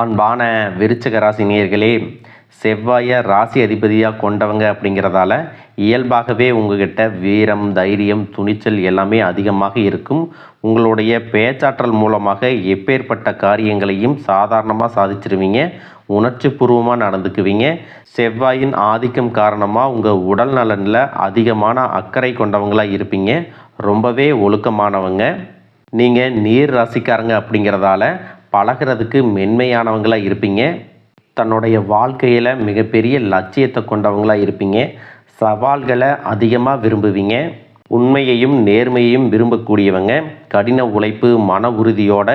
அன்பான விருச்சிக ராசி நேயர்களே, செவ்வாயை ராசி அதிபதியாக கொண்டவங்க அப்படிங்கிறதால இயல்பாகவே உங்ககிட்ட வீரம், தைரியம், துணிச்சல் எல்லாமே அதிகமாக இருக்கும். உங்களுடைய பேச்சாற்றல் மூலமாக எப்பேற்பட்ட காரியங்களையும் சாதாரணமாக சாதிச்சிருவீங்க. உணர்ச்சி பூர்வமாக நடந்துக்குவீங்க. செவ்வாயின் ஆதிக்கம் காரணமாக உங்கள் உடல் நலனில் அதிகமான அக்கறை கொண்டவங்களாக இருப்பீங்க. ரொம்பவே ஒழுக்கமானவங்க. நீங்கள் நீர் ராசிக்காரங்க அப்படிங்கிறதால பழகிறதுக்கு மென்மையானவங்களாக இருப்பீங்க. தன்னுடைய வாழ்க்கையில் மிகப்பெரிய லட்சியத்தை கொண்டவங்களாக இருப்பீங்க. சவால்களை அதிகமாக விரும்புவீங்க. உண்மையையும் நேர்மையையும் விரும்பக்கூடியவங்க. கடின உழைப்பு, மன உறுதியோட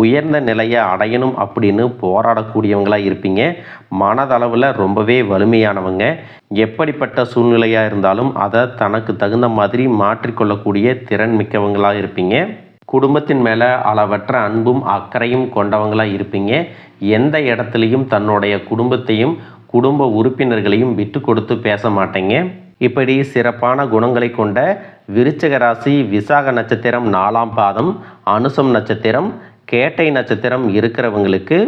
உயர்ந்த நிலையை அடையணும் அப்படின்னு போராடக்கூடியவங்களாக இருப்பீங்க. மனதளவில் ரொம்பவே வலிமையானவங்க. எப்படிப்பட்ட சூழ்நிலையாக இருந்தாலும் அதை தனக்கு தகுந்த மாதிரி மாற்றிக்கொள்ளக்கூடிய திறன் மிக்கவங்களாக இருப்பீங்க. குடும்பத்தின் மேலே அளவற்ற அன்பும் அக்கறையும் கொண்டவங்களாக இருப்பீங்க. எந்த இடத்துலையும் தன்னுடைய குடும்பத்தையும் குடும்ப உறுப்பினர்களையும் விட்டு கொடுத்து பேச மாட்டீங்க. இப்படி சிறப்பான குணங்களை கொண்ட விருச்சிக ராசி விசாக நட்சத்திரம் 4ஆம் பாதம், அனுசம் நட்சத்திரம், கேட்டை நட்சத்திரம் இருக்கிறவங்களுக்கு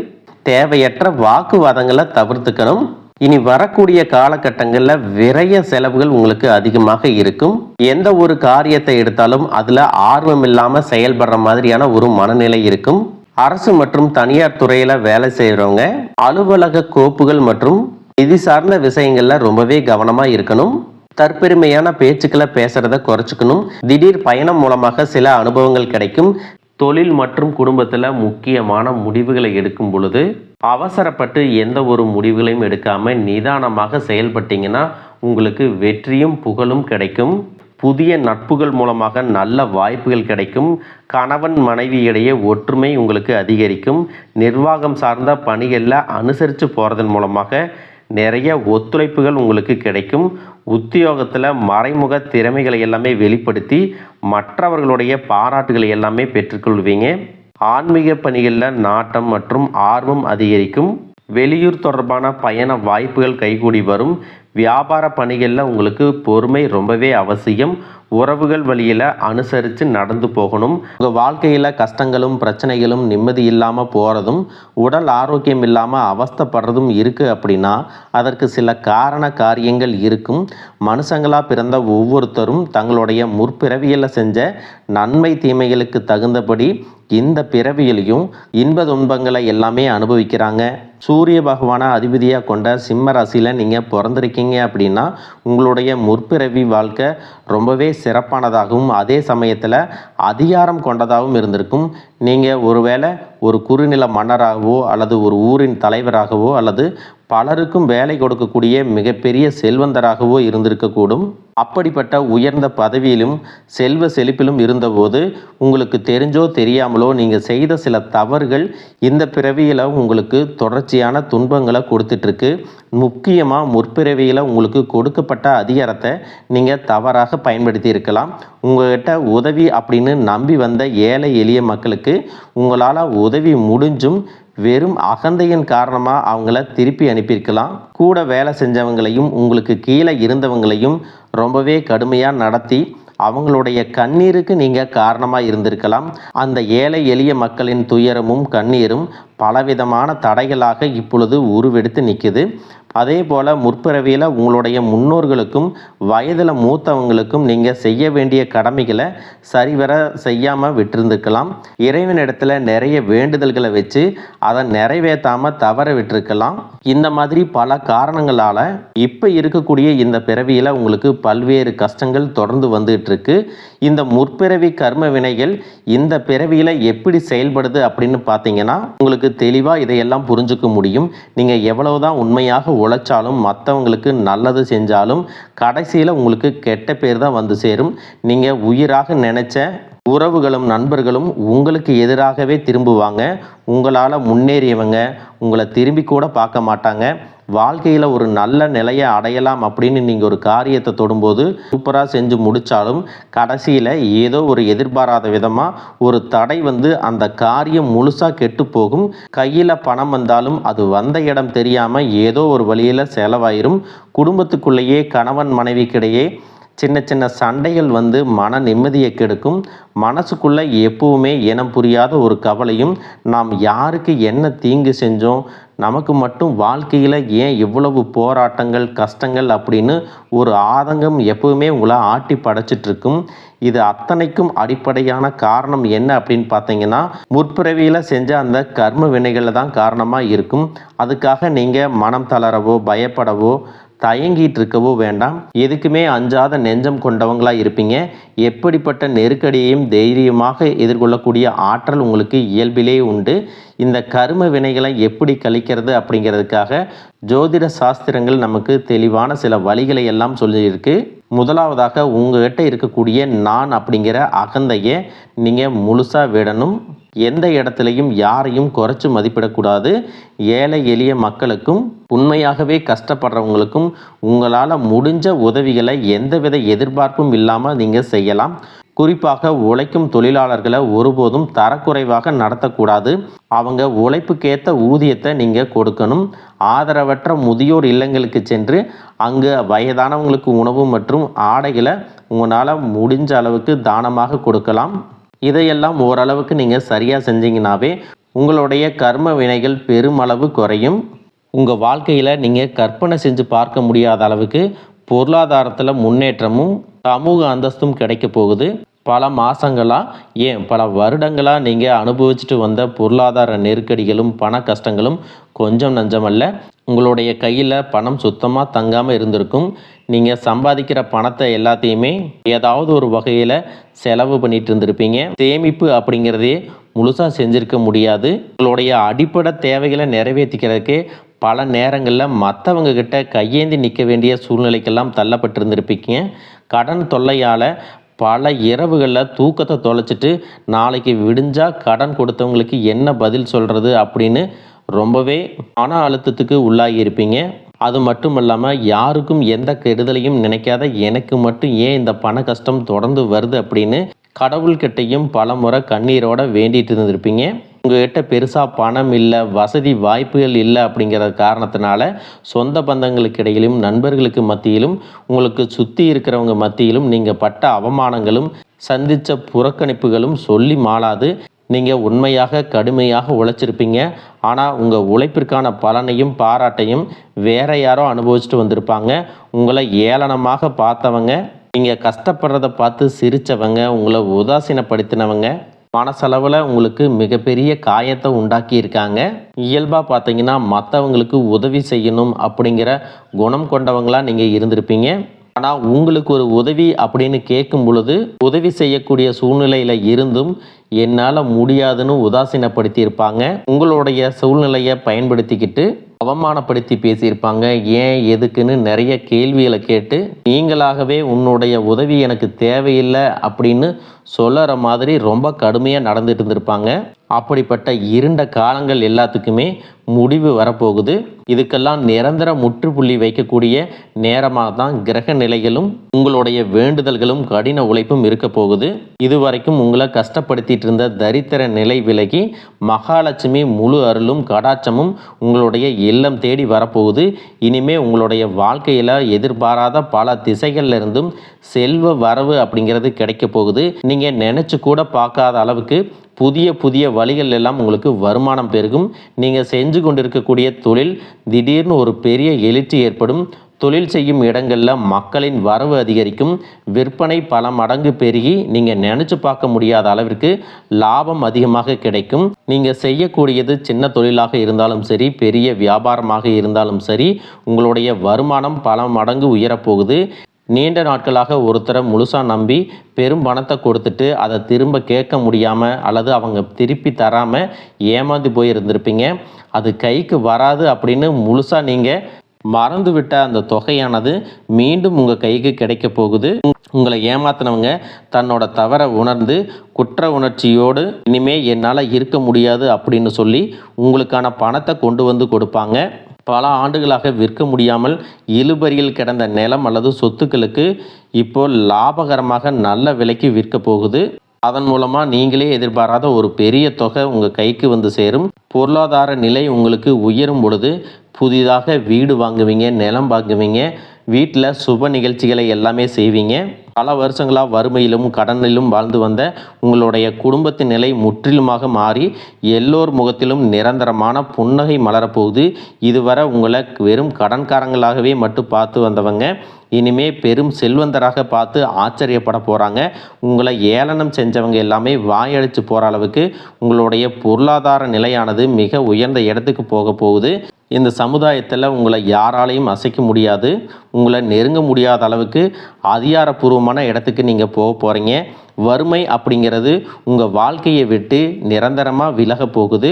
தேவையற்ற வாக்குவாதங்களை தவிர்த்துக்கணும். இனி வரக்கூடிய காலகட்டங்களில் விரய செலவுகள் உங்களுக்கு அதிகமாக இருக்கும். எந்த ஒரு காரியத்தை எடுத்தாலும் அதில் ஆர்வம் இல்லாமல் செயல்படுற மாதிரியான ஒரு மனநிலை இருக்கும். அரசு மற்றும் தனியார் துறையில் வேலை செய்கிறவங்க அலுவலக கோப்புகள் மற்றும் நிதி சார்ந்த விஷயங்களில் ரொம்பவே கவனமாக இருக்கணும். தற்பெருமையான பேச்சுக்களை பேசுறத குறைச்சிக்கணும். திடீர் பயணம் மூலமாக சில அனுபவங்கள் கிடைக்கும். தொழில் மற்றும் குடும்பத்தில் முக்கியமான முடிவுகளை எடுக்கும் பொழுது அவசரப்பட்டு எந்த ஒரு முடிவுகளையும் எடுக்காமல் நிதானமாக செயல்பட்டீங்கன்னா உங்களுக்கு வெற்றியும் புகழும் கிடைக்கும். புதிய நட்புகள் மூலமாக நல்ல வாய்ப்புகள் கிடைக்கும். கணவன் மனைவி இடையே ஒற்றுமை உங்களுக்கு அதிகரிக்கும். நிர்வாகம் சார்ந்த பணிகளில் அனுசரித்து போகிறதன் மூலமாக நிறைய ஒத்துழைப்புகள் உங்களுக்கு கிடைக்கும். உத்தியோகத்தில் மறைமுக திறமைகளை எல்லாமே வெளிப்படுத்தி மற்றவர்களுடைய பாராட்டுகளை எல்லாமே பெற்றுக்கொள்வீங்க. ஆன்மீக பணிகளில் நாட்டம் மற்றும் ஆர்வம் அதிகரிக்கும். வெளியூர் தொடர்பான பயண வாய்ப்புகள் கைகூடி வரும். வியாபார பணிகளில் உங்களுக்கு பொறுமை ரொம்பவே அவசியம். உறவுகள் வழியில் அனுசரித்து நடந்து போகணும். உங்கள் வாழ்க்கையில் கஷ்டங்களும் பிரச்சனைகளும் நிம்மதி இல்லாமல் போகிறதும் உடல் ஆரோக்கியம் இல்லாமல் அவஸ்தைப்படுறதும் இருக்குது அப்படின்னா அதற்கு சில காரியங்கள் இருக்கும். மனுஷங்களாக பிறந்த ஒவ்வொருத்தரும் தங்களுடைய முற்பிறவியில் செஞ்ச நன்மை தீமைகளுக்கு தகுந்தபடி இந்த பிறவியிலையும் இன்ப துன்பங்களை எல்லாமே அனுபவிக்கிறாங்க. சூரிய பகவானை அதிபதியாக கொண்ட சிம்ம ராசியில் நீங்கள் பிறந்திருக்கீங்க அப்படின்னா உங்களுடைய முற்பிறவி வாழ்க்கை ரொம்பவே சிறப்பானதாகவும் அதே சமயத்தில் அதிகாரம் கொண்டதாகவும் இருந்திருக்கும். நீங்கள் ஒருவேளை ஒரு குறுநில மன்னராகவோ அல்லது ஒரு ஊரின் தலைவராகவோ அல்லது பலருக்கும் வேலை கொடுக்கக்கூடிய மிகப்பெரிய செல்வந்தராகவோ இருந்திருக்கக்கூடும். அப்படிப்பட்ட உயர்ந்த பதவியிலும் செல்வ செழிப்பிலும் இருந்தபோது உங்களுக்கு தெரிஞ்சோ தெரியாமலோ நீங்கள் செய்த சில தவறுகள் இந்த பிறவியில் உங்களுக்கு தொடர்ச்சியான துன்பங்களை கொடுத்துட்ருக்கு. முக்கியமாக முற்பிறவியில் உங்களுக்கு கொடுக்கப்பட்ட அதிகாரத்தை நீங்கள் தவறாக பயன்படுத்தி இருக்கலாம். உங்கள்கிட்ட உதவி அப்படின்னு நம்பி வந்த ஏழை எளிய மக்களுக்கு உங்களால் உதவி முடிஞ்சும் வெறும் அகந்தையின் காரணமாக அவங்கள திருப்பி அனுப்பியிருக்கலாம். கூட வேலை செஞ்சவங்களையும் உங்களுக்கு கீழே இருந்தவங்களையும் ரொம்பவே கடுமையாக நடத்தி அவங்களுடைய கண்ணீருக்கு நீங்கள் காரணமாக இருந்திருக்கலாம். அந்த ஏழை எளிய மக்களின் துயரமும் கண்ணீரும் பலவிதமான தடைகளாக இப்பொழுது உருவெடுத்து நிற்குது. அதே போல் முற்பிறவியில் உங்களுடைய முன்னோர்களுக்கும் வயதில் மூத்தவங்களுக்கும் நீங்கள் செய்ய வேண்டிய கடமைகளை சரிவர செய்யாமல் விட்டிருந்துக்கலாம். இறைவனிடத்தில் நிறைய வேண்டுதல்களை வச்சு அதை நிறைவேற்றாமல் தவற விட்டுருக்கலாம். இந்த மாதிரி பல காரணங்களால் இப்போ இருக்கக்கூடிய இந்த பிறவியில் உங்களுக்கு பல்வேறு கஷ்டங்கள் தொடர்ந்து வந்துட்டு இருக்கு. இந்த முற்பிறவி கர்ம வினைகள் இந்த பிறவியில் எப்படி செயல்படுது அப்படின்னு பார்த்தீங்கன்னா உங்களுக்கு தெளிவாக இதையெல்லாம் புரிஞ்சுக்க முடியும். நீங்கள் எவ்வளவுதான் உண்மையாக உழைச்சாலும் மற்றவங்களுக்கு நல்லது செஞ்சாலும் கடைசியில் உங்களுக்கு கெட்ட பேர் தான் வந்து சேரும். நீங்கள் உயிராக நினைச்ச உறவுகளும் நண்பர்களும் உங்களுக்கு எதிராகவே திரும்புவாங்க. உங்களால் முன்னேறியவங்க உங்களை திரும்பி கூட பார்க்க மாட்டாங்க. வாழ்க்கையில் ஒரு நல்ல நிலையை அடையலாம் அப்படின்னு நீங்கள் ஒரு காரியத்தை தொடும்போது சூப்பராக செஞ்சு முடித்தாலும் கடைசியில் ஏதோ ஒரு எதிர்பாராத விதமாக ஒரு தடை வந்து அந்த காரியம் முழுசாக கெட்டு போகும். கையில் பணம் வந்தாலும் அது வந்த இடம் தெரியாமல் ஏதோ ஒரு வழியில் செலவாயிரும். குடும்பத்துக்குள்ளேயே கணவன் மனைவிக்கிடையே சின்ன சின்ன சண்டைகள் வந்து மன நிம்மதியை கெடுக்கும். மனசுக்குள்ளே எப்பவுமே இனம் புரியாத ஒரு கவலையும், நாம் யாருக்கு என்ன தீங்கு செஞ்சோம், நமக்கு மட்டும் வாழ்க்கையில் ஏன் இவ்வளவு போராட்டங்கள் கஷ்டங்கள் அப்படின்னு ஒரு ஆதங்கம் எப்பவுமே உங்களை ஆட்டி படைச்சிட்ருக்கும். இது அத்தனைக்கும் அடிப்படையான காரணம் என்ன அப்படின்னு பார்த்தீங்கன்னா, முற்பிறவியில் செஞ்ச அந்த கர்ம வினைகளில் தான் காரணமாக இருக்கும். அதுக்காக நீங்கள் மனம் தளரவோ பயப்படவோ தயங்கிட்டு இருக்கவோ வேண்டாம். எதுக்குமே அஞ்சாத நெஞ்சம் கொண்டவங்களா இருப்பீங்க. எப்படிப்பட்ட நெருக்கடியையும் தைரியமாக எதிர்கொள்ளக்கூடிய ஆற்றல் உங்களுக்கு இயல்பிலே உண்டு. இந்த கர்ம வினைகளை எப்படி கழிக்கிறது அப்படிங்கிறதுக்காக ஜோதிட சாஸ்திரங்கள் நமக்கு தெளிவான சில வழிகளை எல்லாம் சொல்லியிருக்கு. முதலாவதாக உங்ககிட்ட இருக்கக்கூடிய நான் அப்படிங்கிற அகந்தையை நீங்கள் முழுசாக விடணும். எந்த இடத்துலையும் யாரையும் குறைச்சி மதிப்பிடக்கூடாது. ஏழை எளிய மக்களுக்கும் உண்மையாகவே கஷ்டப்படுறவங்களுக்கும் உங்களால் முடிஞ்ச உதவிகளை எந்தவித எதிர்பார்ப்பும் இல்லாமல் நீங்கள் செய்யலாம். குறிப்பாக உழைக்கும் தொழிலாளர்களை ஒருபோதும் தரக்குறைவாக நடத்தக்கூடாது. அவங்க உழைப்புக்கேற்ற ஊதியத்தை நீங்கள் கொடுக்கணும். ஆதரவற்ற முதியோர் இல்லங்களுக்கு சென்று அங்கே வயதானவங்களுக்கு உணவு மற்றும் ஆடைகளை உங்களால் முடிஞ்ச அளவுக்கு தானமாக கொடுக்கலாம். இதையெல்லாம் ஓரளவுக்கு நீங்கள் சரியாக செஞ்சீங்கன்னாவே உங்களுடைய கர்ம வினைகள் பெருமளவு குறையும். உங்கள் வாழ்க்கையில் நீங்கள் கற்பனை செஞ்சு பார்க்க முடியாத அளவுக்கு பொருளாதாரத்தில் முன்னேற்றமும் சமூக அந்தஸ்தும் கிடைக்க போகுது. பல மாதங்களாக ஏன் பல வருடங்களாக நீங்கள் அனுபவிச்சுட்டு வந்த பொருளாதார நெருக்கடிகளும் பண கஷ்டங்களும் கொஞ்சம் நஞ்சமல்ல. உங்களுடைய கையில் பணம் சுத்தமாக தங்காமல் இருந்திருக்கும். நீங்கள் சம்பாதிக்கிற பணத்தை எல்லாத்தையுமே ஏதாவது ஒரு வகையில் செலவு பண்ணிட்டு இருந்திருப்பீங்க. சேமிப்பு அப்படிங்கிறதே முழுசாக செஞ்சுருக்க முடியாது. உங்களுடைய அடிப்படை தேவைகளை நிறைவேற்றிக்கிறதுக்கே பல நேரங்களில் மற்றவங்க கிட்ட கையேந்தி நிற்க வேண்டிய சூழ்நிலைக்கெல்லாம் தள்ளப்பட்டிருந்திருப்பீங்க. கடன் தொல்லையால் பல இரவுகளில் தூக்கத்தை தொலைச்சிட்டு நாளைக்கு விடிஞ்சால் கடன் கொடுத்தவங்களுக்கு என்ன பதில் சொல்கிறது அப்படின்னு ரொம்பவே மன அழுத்தத்துக்கு உள்ளாகி இருப்பீங்க. அது மட்டும் இல்லாமல் யாருக்கும் எந்த கெடுதலையும் நினைக்காத எனக்கு மட்டும் ஏன் இந்த பண கஷ்டம் தொடர்ந்து வருது அப்படின்னு கடவுள்கிட்டையும் பல முறை கண்ணீரோட வேண்டிட்டு இருந்திருப்பீங்க. உங்கள்கிட்ட பெருசாக பணம் இல்லை, வசதி வாய்ப்புகள் இல்லை அப்படிங்கிற காரணத்தினால சொந்த பந்தங்களுக்கு இடையிலும் நண்பர்களுக்கு மத்தியிலும் உங்களுக்கு சுற்றி இருக்கிறவங்க மத்தியிலும் நீங்கள் பட்ட அவமானங்களும் சந்தித்த புறக்கணிப்புகளும் சொல்லி மாளாது. நீங்கள் உண்மையாக கடுமையாக உழைச்சிருப்பீங்க. ஆனால் உங்கள் உழைப்பிற்கான பலனையும் பாராட்டையும் வேற யாரோ அனுபவிச்சுட்டு வந்திருப்பாங்க. உங்களை ஏளனமாக பார்த்தவங்க, நீங்கள் கஷ்டப்படுறத பார்த்து சிரித்தவங்க, உங்களை உதாசீனப்படுத்தினவங்க மனசளவில் உங்களுக்கு மிகப்பெரிய காயத்தை உண்டாக்கியிருக்காங்க. இயல்பாக பார்த்தீங்கன்னா மற்றவங்களுக்கு உதவி செய்யணும் அப்படிங்கிற குணம் கொண்டவங்களாக நீங்கள் இருந்திருப்பீங்க. ஆனால் உங்களுக்கு ஒரு உதவி அப்படின்னு கேட்கும் பொழுது உதவி செய்யக்கூடிய சூழ்நிலையில் இருந்தும் என்னால் முடியாதுன்னு உதாசீனப்படுத்தியிருப்பாங்க. உங்களுடைய சூழ்நிலையை பயன்படுத்திக்கிட்டு அவமானப்படுத்தி பேசியிருப்பாங்க. ஏன் எதுக்குன்னு நிறைய கேள்விகளை கேட்டு நீங்களாகவே உன்னுடைய உதவி எனக்கு தேவையில்லை அப்படின்னு சொல்லுற மாதிரி ரொம்ப கடுமையாக நடந்துட்டு இருந்திருப்பாங்க. அப்படிப்பட்ட இருண்ட காலங்கள் எல்லாத்துக்குமே முடிவு வரப்போகுது. இதுக்கெல்லாம் நிரந்தர முற்றுப்புள்ளி வைக்கக்கூடிய நேரமாக தான் கிரக நிலைகளும் உங்களுடைய வேண்டுதல்களும் கடின உழைப்பும் இருக்க போகுது. இதுவரைக்கும் உங்களை கஷ்டப்படுத்திட்டு இருந்த தரித்திர நிலை விலகி மகாலட்சுமி முழு அருளும் கடாட்சமும் உங்களுடைய இல்லம் தேடி வரப்போகுது. இனிமே உங்களுடைய வாழ்க்கையில் எதிர்பாராத பல திசைகள்ல இருந்தும் செல்வ வரவு அப்படிங்கிறது கிடைக்க போகுது. நீங்கள் நினச்சி கூட பார்க்காத அளவுக்கு புதிய புதிய வழிகள் எல்லாம் உங்களுக்கு வருமானம் பெருகும். நீங்கள் செஞ்சு கொண்டிருக்கக்கூடிய தொழில் திடீர்னு ஒரு பெரிய எழுச்சி ஏற்படும். தொழில் செய்யும் இடங்களில் மக்களின் வரவு அதிகரிக்கும். விற்பனை பல மடங்கு பெருகி நீங்கள் நினச்சி பார்க்க முடியாத அளவிற்கு லாபம் அதிகமாக கிடைக்கும். நீங்கள் செய்யக்கூடியது சின்ன தொழிலாக இருந்தாலும் சரி, பெரிய வியாபாரமாக இருந்தாலும் சரி, உங்களுடைய வருமானம் பல மடங்கு உயரப்போகுது. நீண்ட நாட்களாக ஒருத்தரை முழுசாக நம்பி பெரும் பணத்தை கொடுத்துட்டு அதை திரும்ப கேட்க முடியாமல் அல்லது அவங்க திருப்பி தராமல் ஏமாந்து போயிருந்திருப்பீங்க. அது கைக்கு வராது அப்படின்னு முழுசாக நீங்கள் மறந்துவிட்ட அந்த தொகையானது மீண்டும் உங்கள் கைக்கு கிடைக்க போகுது. உங்களை ஏமாத்தினவங்க தன்னோட தவறை உணர்ந்து குற்ற உணர்ச்சியோடு இனிமே என்னால் இருக்க முடியாது அப்படின்னு சொல்லி உங்களுக்கான பணத்தை கொண்டு வந்து கொடுப்பாங்க. பல ஆண்டுகளாக விற்க முடியாமல் இழுபறியில் கிடந்த நிலம் அல்லது சொத்துக்களுக்கு இப்போ லாபகரமாக நல்ல விலைக்கு விற்க போகுது. அதன் மூலமாக நீங்களே எதிர்பாராத ஒரு பெரிய தொகை உங்கள் கைக்கு வந்து சேரும். பொருளாதார நிலை உங்களுக்கு உயரும் பொழுது புதிதாக வீடு வாங்குவீங்க, நிலம் வாங்குவீங்க. வீட்டில் சுப நிகழ்ச்சிகளை எல்லாமே செய்வீங்க. பல வருஷங்களாக வறுமையிலும் கடனிலும் வாழ்ந்து வந்த உங்களுடைய குடும்பத்தின் நிலை முற்றிலுமாக மாறி எல்லோர் முகத்திலும் நிரந்தரமான புன்னகை மலரப்போகுது. இதுவரை உங்களை வெறும் கடன்காரங்களாகவே மட்டும் பார்த்து வந்தவங்க இனிமே பெரும் செல்வந்தராக பார்த்து ஆச்சரியப்பட போகிறாங்க. உங்களை ஏளனம் செஞ்சவங்க எல்லாமே வாயடிச்சு போகிற அளவுக்கு உங்களுடைய பொருளாதார நிலையானது மிக உயர்ந்த இடத்துக்கு போக போகுது. இந்த சமுதாயத்தில் உங்களை யாராலையும் அசைக்க முடியாது. உங்களை நெருங்க முடியாத அளவுக்கு அதிகாரப்பூர்வமான இடத்துக்கு நீங்கள் போக போகிறீங்க. வறுமை அப்படிங்கிறது உங்கள் வாழ்க்கையை விட்டு நிரந்தரமாக விலக போகுது.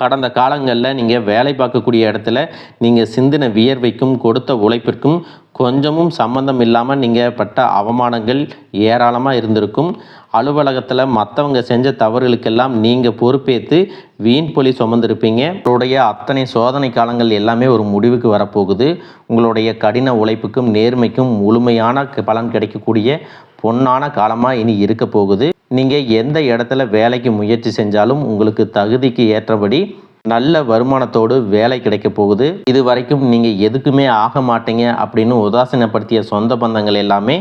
கடந்த காலங்களில் நீங்கள் வேலை பார்க்கக்கூடிய இடத்துல நீங்கள் சிந்தின வியர்வைக்கும் கொடுத்த உழைப்பிற்கும் கொஞ்சமும் சம்பந்தம் இல்லாமல் நீங்கள் பட்ட அவமானங்கள் ஏராளமாக இருந்திருக்கும். அலுவலகத்தில் மற்றவங்க செஞ்ச தவறுகளுக்கெல்லாம் நீங்கள் பொறுப்பேற்று வீண் பொலி சுமந்திருப்பீங்க. உங்களுடைய அத்தனை சோதனை காலங்கள் எல்லாமே ஒரு முடிவுக்கு வரப்போகுது. உங்களுடைய கடின உழைப்புக்கும் நேர்மைக்கும் முழுமையான பலன் கிடைக்கக்கூடிய பொன்னான காலமாக இனி இருக்க போகுது. நீங்கள் எந்த இடத்துல வேலைக்கு முயற்சி செஞ்சாலும் உங்களுக்கு தகுதிக்கு ஏற்றபடி நல்ல வருமானத்தோடு வேலை கிடைக்க போகுது. இது வரைக்கும் நீங்கள் எதுக்குமே ஆக மாட்டீங்க அப்படின்னு உதாசீனப்படுத்திய சொந்த பந்தங்கள் எல்லாமே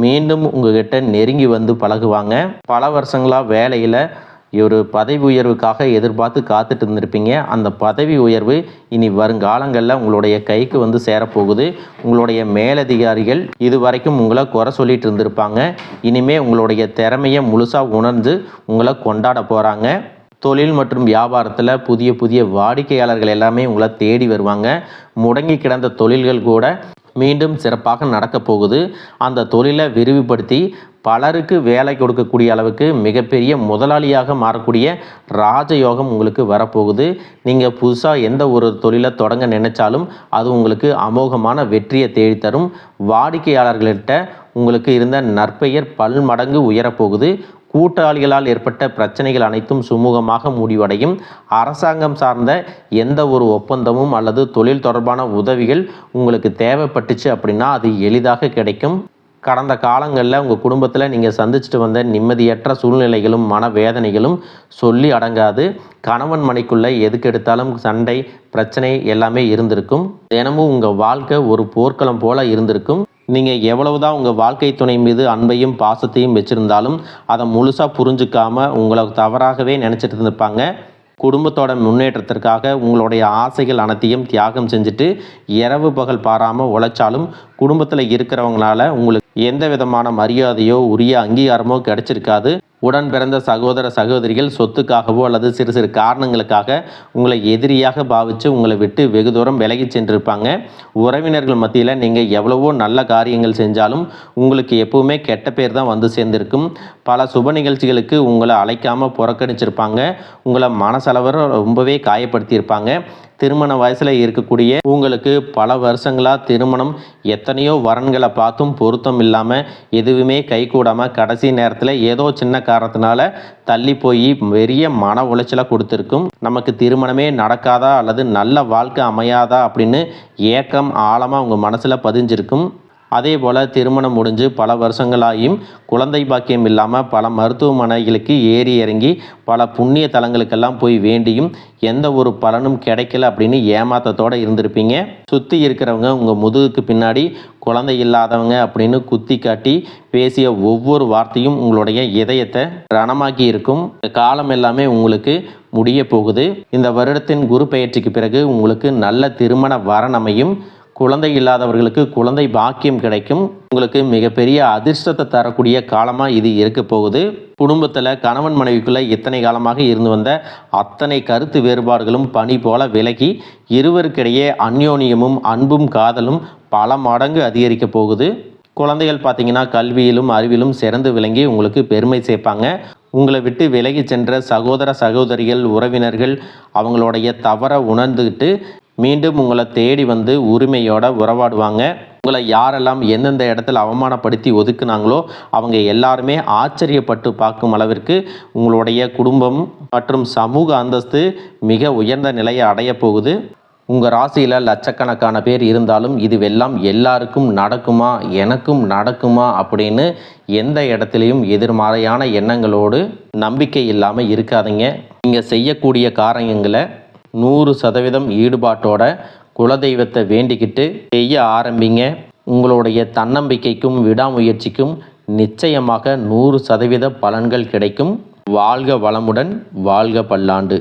மீண்டும் உங்ககிட்ட நெருங்கி வந்து பழகுவாங்க. பல வருஷங்களாக வேலையில் ஒரு பதவி உயர்வுக்காக எதிர்பார்த்து காத்துட்டு இருந்திருப்பீங்க. அந்த பதவி உயர்வு இனி வருங்காலங்களில் உங்களுடைய கைக்கு வந்து சேரப்போகுது. உங்களுடைய மேலதிகாரிகள் இது வரைக்கும் உங்களை குறை சொல்லிட்டு இருந்திருப்பாங்க. இனிமே உங்களுடைய திறமையை முழுசாக உணர்ந்து உங்களை கொண்டாட போகிறாங்க. தொழில் மற்றும் வியாபாரத்தில் புதிய புதிய வாடிக்கையாளர்கள் எல்லாமே உங்களை தேடி வருவாங்க. முடங்கி கிடந்த தொழில்கள் கூட மீண்டும் சிறப்பாக நடக்க போகுது. அந்த தொழிலை விரிவுபடுத்தி பலருக்கு வேலை கொடுக்கக்கூடிய அளவுக்கு மிகப்பெரிய முதலாளியாக மாறக்கூடிய ராஜயோகம் உங்களுக்கு வரப்போகுது. நீங்கள் புதுசாக எந்த ஒரு தொழிலை தொடங்க நினைச்சாலும் அது உங்களுக்கு அமோகமான வெற்றியை தேடித்தரும். வாடிக்கையாளர்கள்கிட்ட உங்களுக்கு இருந்த நற்பெயர் பல்மடங்கு உயரப்போகுது. கூட்டாளிகளால் ஏற்பட்ட பிரச்சனைகள் அனைத்தும் சுமூகமாக முடிவடையும். அரசாங்கம் சார்ந்த எந்த ஒரு ஒப்பந்தமும் அல்லது தொழில் தொடர்பான உதவிகள் உங்களுக்கு தேவைப்பட்டுச்சு அப்படின்னா அது எளிதாக கிடைக்கும். கடந்த காலங்களில் உங்கள் குடும்பத்தில் நீங்கள் சந்திச்சுட்டு வந்த நிம்மதியற்ற சூழ்நிலைகளும் மனவேதனைகளும் சொல்லி அடங்காது. கணவன் மனைக்குள்ளே எதுக்கு எடுத்தாலும் சண்டை பிரச்சனை எல்லாமே இருந்திருக்கும். தினமும் உங்கள் வாழ்க்கை ஒரு போர்க்களம் போல இருந்திருக்கும். நீங்கள் எவ்வளவுதான் உங்கள் வாழ்க்கை துணை மீது அன்பையும் பாசத்தையும் வச்சுருந்தாலும் அதை முழுசாக புரிஞ்சுக்காமல் உங்களை தவறாகவே நினச்சிட்டு இருந்திருப்பாங்க. குடும்பத்தோட முன்னேற்றத்திற்காக உங்களுடைய ஆசைகள் அனைத்தையும் தியாகம் செஞ்சுட்டு இரவு பகல் பாராமல் உழைச்சாலும் குடும்பத்தில் இருக்கிறவங்களால உங்களுக்கு எந்த விதமான மரியாதையோ உரிய அங்கீகாரமோ கிடைச்சிருக்காது. உடன் பிறந்த சகோதர சகோதரிகள் சொத்துக்காகவோ அல்லது சிறு சிறு காரணங்களுக்காக உங்களை எதிரியாக பாவித்து உங்களை விட்டு வெகு தூரம் விலகி சென்றிருப்பாங்க. உறவினர்கள் மத்தியில் நீங்கள் எவ்வளவோ நல்ல காரியங்கள் செஞ்சாலும் உங்களுக்கு எப்பவுமே கெட்ட பேர் தான் வந்து சேர்ந்திருக்கும். பல சுப நிகழ்ச்சிகளுக்கு உங்களை அழைக்காமல் புறக்கணிச்சிருப்பாங்க. உங்களை மனசளவில் ரொம்பவே காயப்படுத்தியிருப்பாங்க. திருமண வயசில் இருக்கக்கூடிய உங்களுக்கு பல வருஷங்களாக திருமணம் எத்தனையோ வரன்களை பார்த்தும் பொருத்தம் இல்லாமல் எதுவுமே கைகூடாமல் கடைசி நேரத்தில் ஏதோ சின்ன காரணத்தினால தள்ளி போய் பெரிய மன உளைச்சலை கொடுத்துருக்கும். நமக்கு திருமணமே நடக்காதா அல்லது நல்ல வாழ்க்கை அமையாதா அப்படின்னு ஏக்கம் ஆழமாக உங்கள் மனசில் பதிஞ்சிருக்கும். அதே போல் திருமணம் முடிஞ்சு பல வருஷங்களாகியும் குழந்தை பாக்கியம் இல்லாமல் பல மருத்துவமனைகளுக்கு ஏறி இறங்கி பல புண்ணிய தலங்களுக்கெல்லாம் போய் வேண்டியும் எந்த ஒரு பலனும் கிடைக்கல அப்படின்னு ஏமாத்தத்தோடு இருந்திருப்பீங்க. சுற்றி இருக்கிறவங்க உங்கள் முதுகுக்கு பின்னாடி குழந்தை இல்லாதவங்க அப்படின்னு குத்தி காட்டி பேசிய ஒவ்வொரு வார்த்தையும் உங்களுடைய இதயத்தை ரணமாக்கி இருக்கும். காலம் எல்லாமே உங்களுக்கு முடிய போகுது. இந்த வருடத்தின் குரு பெயர்ச்சிக்கு பிறகு உங்களுக்கு நல்ல திருமண வரன் அமையும். குழந்தை இல்லாதவர்களுக்கு குழந்தை பாக்கியம் கிடைக்கும். உங்களுக்கு மிகப்பெரிய அதிர்ஷ்டத்தை தரக்கூடிய காலமாக இது இருக்க போகுது. குடும்பத்தில் கணவன் மனைவிக்குள்ளே இத்தனை காலமாக இருந்து வந்த அத்தனை கருத்து வேறுபாடுகளும் பனி போல விலகி இருவருக்கிடையே அந்யோன்யமும் அன்பும் காதலும் பல மடங்கு அதிகரிக்க போகுது. குழந்தைகள் பார்த்தீங்கன்னா கல்வியிலும் அறிவிலும் சிறந்து விளங்கி உங்களுக்கு பெருமை சேர்ப்பாங்க. உங்களை விட்டு விலகி சென்ற சகோதர சகோதரிகள் உறவினர்கள் அவங்களுடைய தவறை உணர்ந்துக்கிட்டு மீண்டும் உங்களை தேடி வந்து உரிமையோட உறவாடுவாங்க. உங்களை யாரெல்லாம் எந்தெந்த இடத்துல அவமானப்படுத்தி ஒதுக்குனாங்களோ அவங்க எல்லாருமே ஆச்சரியப்பட்டு பார்க்கும் அளவிற்கு உங்களுடைய குடும்பம் மற்றும் சமூக அந்தஸ்து மிக உயர்ந்த நிலையை அடைய போகுது. உங்கள் ராசியில் லட்சக்கணக்கான பேர் இருந்தாலும் இதுவெல்லாம் எல்லாருக்கும் நடக்குமா எனக்கும் நடக்குமா அப்படின்னு எந்த இடத்துலையும் எதிர்மறையான எண்ணங்களோடு நம்பிக்கை இல்லாமல் இருக்காதீங்க. நீங்கள் செய்யக்கூடிய காரியங்களை 100% ஈடுபாட்டோட குலதெய்வத்தை வேண்டிக்கிட்டு செய்ய ஆரம்பிங்க. உங்களுடைய தன்னம்பிக்கைக்கும் விடாமுயற்சிக்கும் நிச்சயமாக 100% பலன்கள் கிடைக்கும். வாழ்க வளமுடன், வாழ்க பல்லாண்டு.